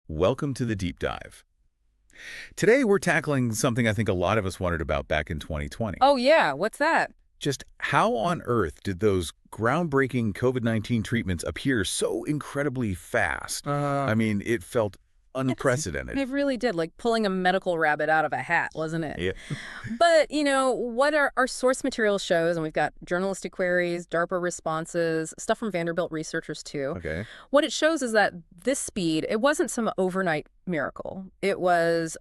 Welcome to the Deep Dive. Today we're tackling something I think a lot of us wondered about back in 2020. Oh, yeah. What's that? Just how on earth did those groundbreaking COVID-19 treatments appear so incredibly fast? Uh, I mean, it felt It's, unprecedented. it really did, like pulling a medical rabbit out of a hat, wasn't it? Yeah. But, what our source material shows, and we've got journalistic queries, DARPA responses, stuff from Vanderbilt researchers too. Okay. What it shows is that this speed, it wasn't some overnight miracle. It was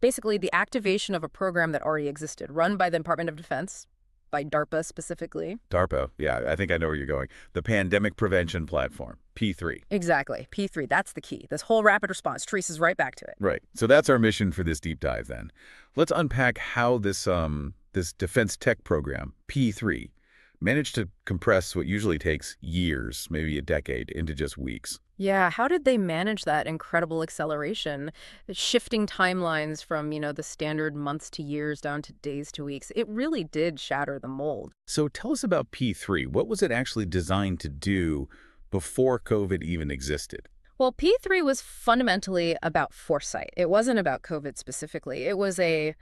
basically the activation of a program that already existed, run by the Department of Defense, by DARPA specifically. DARPA. Yeah, I think I know where you're going. The Pandemic Prevention Platform, P3. Exactly. P3, that's the key. This whole rapid response traces right back to it. Right. So that's our mission for this deep dive then. Let's unpack how this defense tech program, P3, managed to compress what usually takes years, maybe a decade, into just weeks. Yeah, how did they manage that incredible acceleration, shifting timelines from, the standard months to years down to days to weeks? It really did shatter the mold. So tell us about P3. What was it actually designed to do before COVID even existed? Well, P3 was fundamentally about foresight. It wasn't about COVID specifically. It was a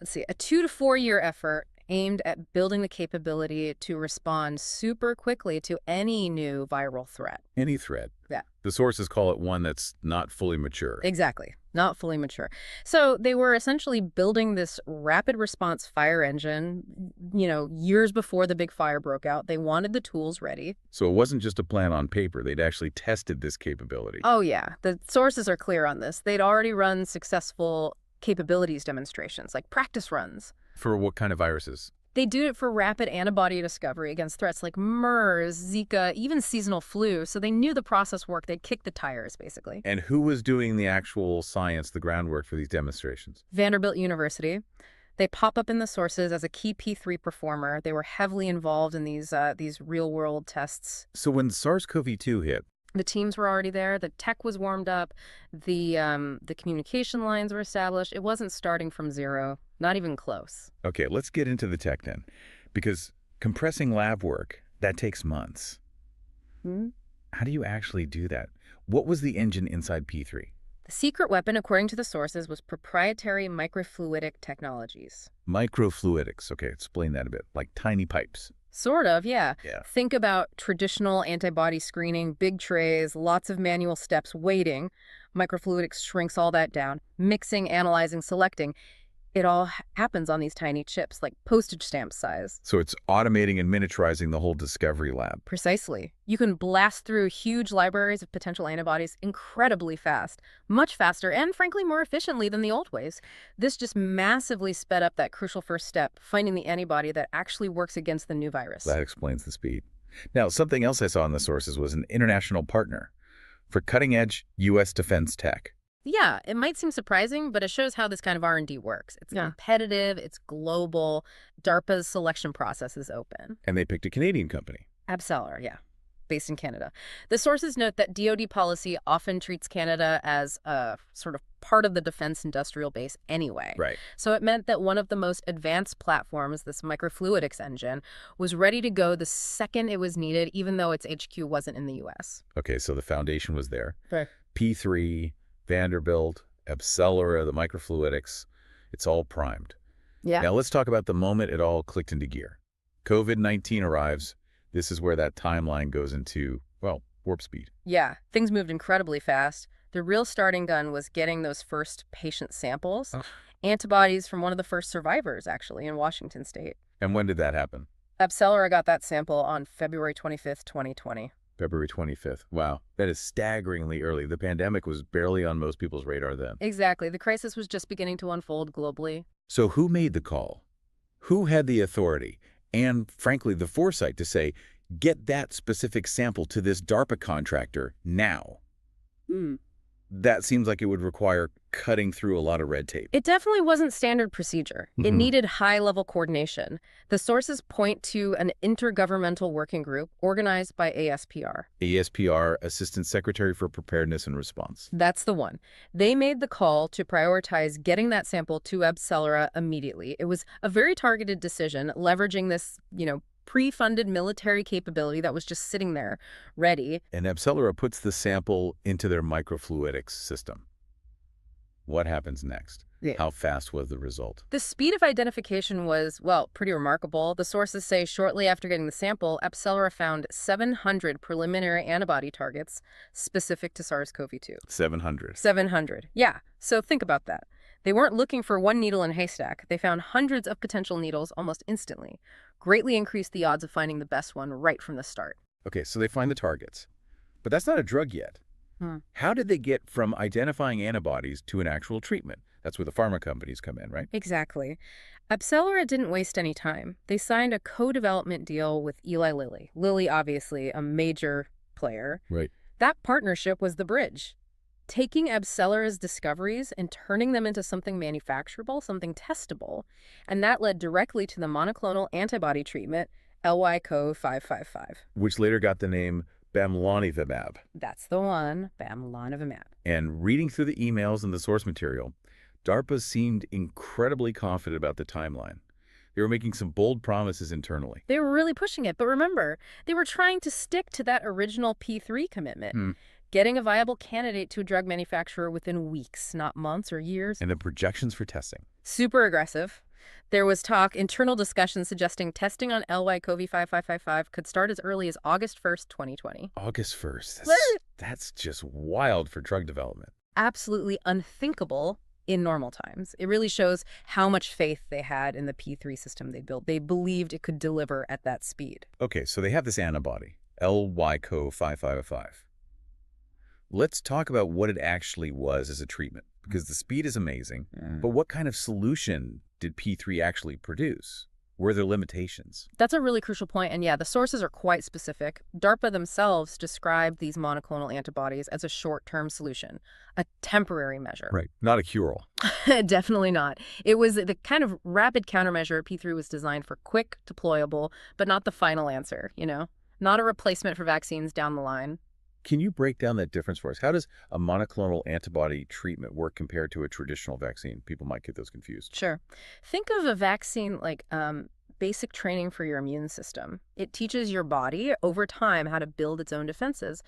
2 to 4 year effort aimed at building the capability to respond super quickly to any new viral threat. Any threat. Yeah. The sources call it one that's not fully mature. Exactly. Not fully mature. So they were essentially building this rapid response fire engine, years before the big fire broke out. They wanted the tools ready. So it wasn't just a plan on paper. They'd actually tested this capability. Oh, yeah. The sources are clear on this. They'd already run successful capabilities demonstrations, like practice runs. For what kind of viruses? They do it for rapid antibody discovery against threats like MERS, Zika, even seasonal flu. So they knew the process worked. They'd kick the tires, basically. And who was doing the actual science, the groundwork for these demonstrations? Vanderbilt University. They pop up in the sources as a key P3 performer. They were heavily involved in these real-world tests. So when SARS-CoV-2 hit, The teams were already there. The tech was warmed up. The communication lines were established. It wasn't starting from zero, not even close. okay, let's get into the tech then. Because compressing lab work, that takes months. Hmm? How do you actually do that? What was the engine inside P3? The secret weapon, according to the sources, was proprietary microfluidic technologies. Microfluidics. Okay, explain that a bit. Like tiny pipes. Sort of, yeah. Yeah. Think about traditional antibody screening, big trays, lots of manual steps, waiting. Microfluidics shrinks all that down. Mixing, analyzing, selecting. It all happens on these tiny chips, like postage stamp size. So it's automating and miniaturizing the whole discovery lab. Precisely. You can blast through huge libraries of potential antibodies incredibly fast, much faster, and frankly more efficiently than the old ways. This just massively sped up that crucial first step, finding the antibody that actually works against the new virus. That explains the speed. Now, something else I saw in the sources was an international partner for cutting-edge U.S. defense tech. Yeah, it might seem surprising, but it shows how this kind of R&D works. It's competitive, it's global. DARPA's selection process is open. And they picked a Canadian company. Abceller, yeah, based in Canada. The sources note that DoD policy often treats Canada as a sort of part of the defense industrial base anyway. Right. So it meant that one of the most advanced platforms, this microfluidics engine, was ready to go the second it was needed, even though its HQ wasn't in the U.S. Okay, so the foundation was there. Right. P3, Vanderbilt, Abceller, the microfluidics, it's all primed. Yeah. Now let's talk about the moment it all clicked into gear. COVID-19 arrives. This is where that timeline goes into, well, warp speed. Yeah, things moved incredibly fast. The real starting gun was getting those first patient samples, antibodies from one of the first survivors, actually, in Washington state. And when did that happen? Abceller got that sample on February 25th, 2020. February 25th. Wow, that is staggeringly early. The pandemic was barely on most people's radar then. Exactly. The crisis was just beginning to unfold globally. So who made the call? Who had the authority and, frankly, the foresight to say, get that specific sample to this DARPA contractor now? That seems like it would require cutting through a lot of red tape. It definitely wasn't standard procedure. It needed high-level coordination. The sources point to an intergovernmental working group organized by ASPR. ASPR, Assistant Secretary for Preparedness and Response. That's the one. They made the call to prioritize getting that sample to Abceller immediately. It was a very targeted decision, leveraging this, pre-funded military capability that was just sitting there, ready. And AbCellera puts the sample into their microfluidics system. What happens next? Yeah. How fast was the result? The speed of identification was, well, pretty remarkable. The sources say shortly after getting the sample, AbCellera found 700 preliminary antibody targets specific to SARS-CoV-2. 700. 700. Yeah. So think about that. They weren't looking for one needle in a haystack. They found hundreds of potential needles almost instantly. Greatly increased the odds of finding the best one right from the start. Okay, so they find the targets. But that's not a drug yet. How did they get from identifying antibodies to an actual treatment? That's where the pharma companies come in, right? Exactly. AbCellera didn't waste any time. They signed a co-development deal with Eli Lilly. Lilly, obviously, a major player. Right. That partnership was the bridge. Taking AbCellera's discoveries and turning them into something manufacturable, something testable. And that led directly to the monoclonal antibody treatment, LY-CoV555. Which later got the name bamlanivimab. That's the one, bamlanivimab. And reading through the emails and the source material, DARPA seemed incredibly confident about the timeline. They were making some bold promises internally. They were really pushing it, but remember, they were trying to stick to that original P3 commitment. Getting a viable candidate to a drug manufacturer within weeks, not months or years. And the projections for testing. Super aggressive. There was talk, internal discussion suggesting testing on LY-CoV5555 could start as early as August 1st, 2020. August 1st. That's just wild for drug development. Absolutely unthinkable in normal times. It really shows how much faith they had in the P3 system they built. They believed it could deliver at that speed. Okay, so they have this antibody, LY-CoV5555. Let's talk about what it actually was as a treatment, because the speed is amazing, but what kind of solution did P3 actually produce? Were there limitations? That's a really crucial point, and yeah, the sources are quite specific. DARPA themselves described these monoclonal antibodies as a short-term solution, a temporary measure. Right, not a cure-all. Definitely not. It was the kind of rapid countermeasure. P3 was designed for quick, deployable, but not the final answer, Not a replacement for vaccines down the line. Can you break down that difference for us? How does a monoclonal antibody treatment work compared to a traditional vaccine? People might get those confused. Sure. Think of a vaccine like basic training for your immune system. It teaches your body over time how to build its own defenses,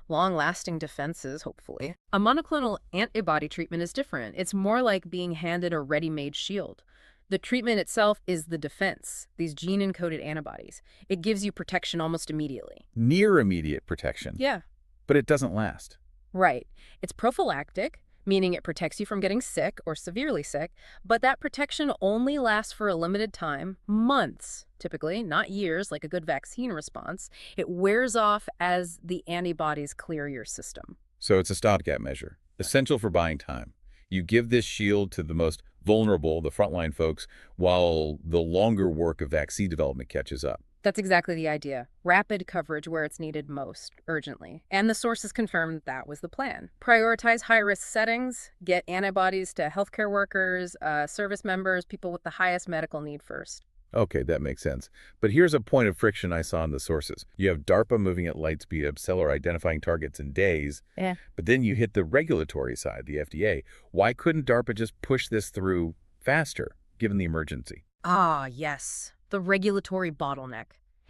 long-lasting defenses, hopefully. A monoclonal antibody treatment is different. It's more like being handed a ready-made shield. The treatment itself is the defense, these gene-encoded antibodies. It gives you protection almost immediately. Near immediate protection. Yeah. But it doesn't last. Right. It's prophylactic, meaning it protects you from getting sick or severely sick, but that protection only lasts for a limited time, months, typically, not years like a good vaccine response. It wears off as the antibodies clear your system. So it's a stopgap measure, essential for buying time. You give this shield to the most vulnerable, the frontline folks, while the longer work of vaccine development catches up. That's exactly the idea. Rapid coverage where it's needed most, urgently. And the sources confirmed that was the plan. Prioritize high-risk settings, get antibodies to healthcare workers, service members, people with the highest medical need first. Okay, that makes sense. But here's a point of friction I saw in the sources. You have DARPA moving at light speed, AbCellera identifying targets in days. Yeah. But then you hit the regulatory side, the FDA. Why couldn't DARPA just push this through faster, given the emergency? Ah, yes. The regulatory bottleneck.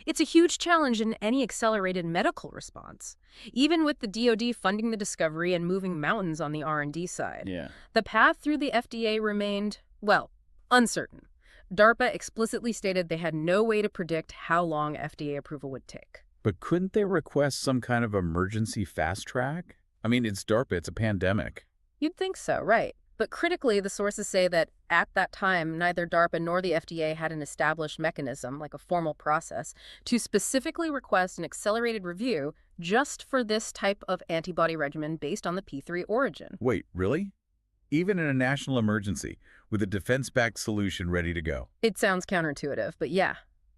It's a huge challenge in any accelerated medical response, even with the DoD funding the discovery and moving mountains on the R&D side. Yeah. The path through the FDA remained, well, uncertain. DARPA explicitly stated they had no way to predict how long FDA approval would take. But couldn't they request some kind of emergency fast track? I mean, it's DARPA, it's a pandemic. You'd think so, right? But critically, the sources say that at that time, neither DARPA nor the FDA had an established mechanism, like a formal process, to specifically request an accelerated review just for this type of antibody regimen based on the P3 origin. Wait, really? Even in a national emergency, with a defense-backed solution ready to go? It sounds counterintuitive, but yeah.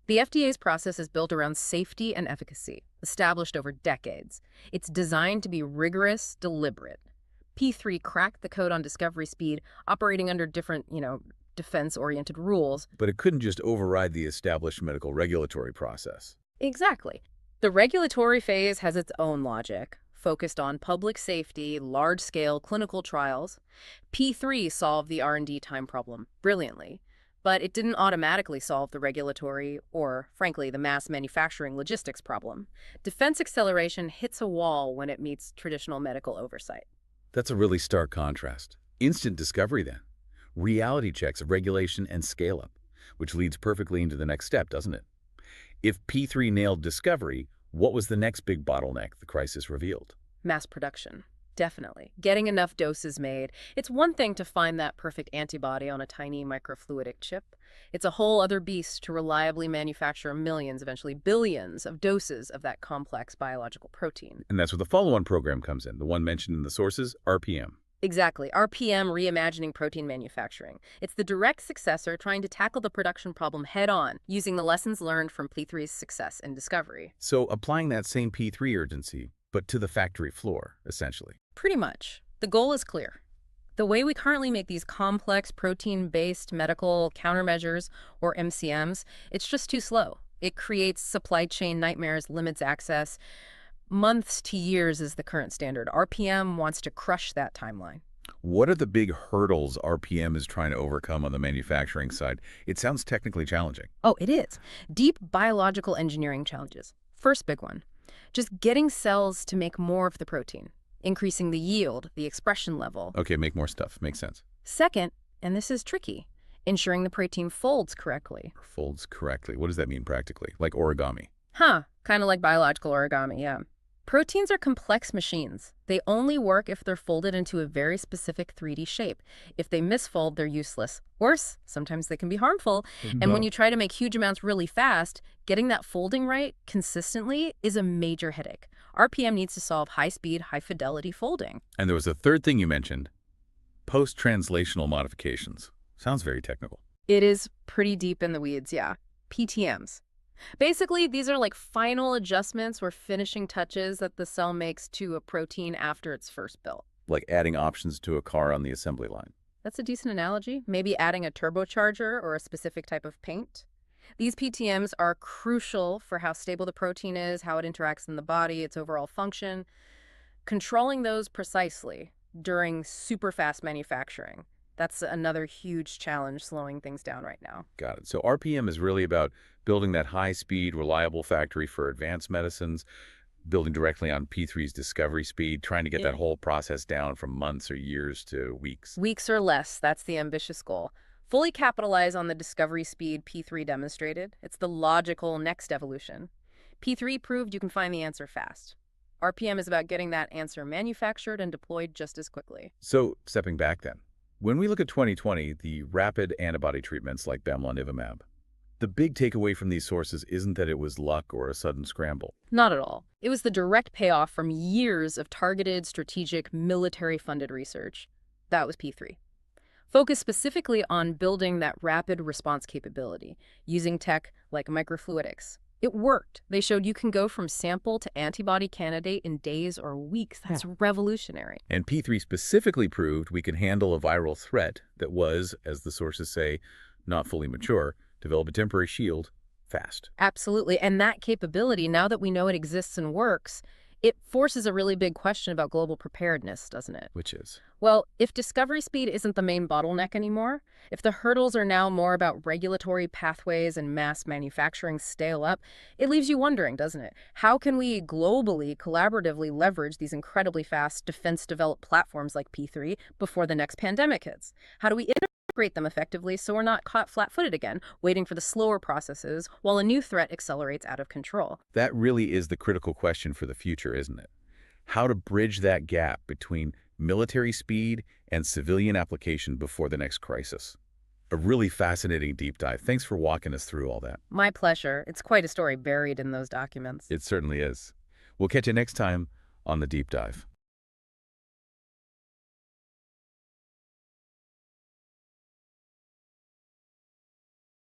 The FDA's process is built around safety and efficacy, established over decades. It's designed to be rigorous, deliberate. P3 cracked the code on discovery speed, operating under different, defense-oriented rules. But it couldn't just override the established medical regulatory process. Exactly. The regulatory phase has its own logic, focused on public safety, large-scale clinical trials. P3 solved the R&D time problem brilliantly. But it didn't automatically solve the regulatory or, frankly, the mass manufacturing logistics problem. Defense acceleration hits a wall when it meets traditional medical oversight. That's a really stark contrast. Instant discovery, then. Reality checks of regulation and scale-up, which leads perfectly into the next step, doesn't it? If P3 nailed discovery, what was the next big bottleneck the crisis revealed? Mass production. Definitely. Getting enough doses made. It's one thing to find that perfect antibody on a tiny microfluidic chip. It's a whole other beast to reliably manufacture millions, eventually billions, of doses of that complex biological protein. And that's where the follow-on program comes in, the one mentioned in the sources, RPM. Exactly. RPM, Reimagining Protein Manufacturing. It's the direct successor trying to tackle the production problem head-on, using the lessons learned from P3's success in discovery. So applying that same P3 urgency, but to the factory floor, essentially. Pretty much. The goal is clear. The way we currently make these complex protein-based medical countermeasures, or MCMs, it's just too slow. It creates supply chain nightmares, limits access. Months to years is the current standard. RPM wants to crush that timeline. What are the big hurdles RPM is trying to overcome on the manufacturing side? It sounds technically challenging. Oh, it is. Deep biological engineering challenges. First big one, just getting cells to make more of the protein, increasing the yield, the expression level. Okay, make more stuff. Makes sense. Second, and this is tricky, ensuring the protein folds correctly. Folds correctly. What does that mean practically? Like origami? Kind of like biological origami, yeah. Proteins are complex machines. They only work if they're folded into a very specific 3D shape. If they misfold, they're useless. Worse, sometimes they can be harmful. And when you try to make huge amounts really fast, getting that folding right consistently is a major headache. RPM needs to solve high-speed, high-fidelity folding. And there was a third thing you mentioned, post-translational modifications. Sounds very technical. It is pretty deep in the weeds, yeah. PTMs. Basically, these are like final adjustments or finishing touches that the cell makes to a protein after it's first built. Like adding options to a car on the assembly line. That's a decent analogy. Maybe adding a turbocharger or a specific type of paint. These PTMs are crucial for how stable the protein is, how it interacts in the body, its overall function. Controlling those precisely during super fast manufacturing, that's another huge challenge slowing things down right now. Got it. So RPM is really about building that high-speed, reliable factory for advanced medicines, building directly on P3's discovery speed, trying to get that whole process down from months or years to weeks. Weeks or less, that's the ambitious goal. Fully capitalize on the discovery speed P3 demonstrated. It's the logical next evolution. P3 proved you can find the answer fast. RPM is about getting that answer manufactured and deployed just as quickly. So, stepping back then, when we look at 2020, the rapid antibody treatments like bamlanivimab, the big takeaway from these sources isn't that it was luck or a sudden scramble. Not at all. It was the direct payoff from years of targeted, strategic, military-funded research. That was P3. Focused specifically on building that rapid response capability, using tech like microfluidics. It worked. They showed you can go from sample to antibody candidate in days or weeks. That's revolutionary. And P3 specifically proved we could handle a viral threat that was, as the sources say, not fully mature, develop a temporary shield fast. Absolutely. And that capability, now that we know it exists and works, it forces a really big question about global preparedness, doesn't it? Which is? Well, if discovery speed isn't the main bottleneck anymore, if the hurdles are now more about regulatory pathways and mass manufacturing scale up, it leaves you wondering, doesn't it? How can we globally, collaboratively leverage these incredibly fast defense-developed platforms like P3 before the next pandemic hits? How do we integrate them effectively so we're not caught flat-footed again, waiting for the slower processes while a new threat accelerates out of control? That really is the critical question for the future, isn't it? How to bridge that gap between military speed and civilian application before the next crisis. A really fascinating deep dive. Thanks for walking us through all that. My pleasure. It's quite a story buried in those documents. It certainly is. We'll catch you next time on The Deep Dive.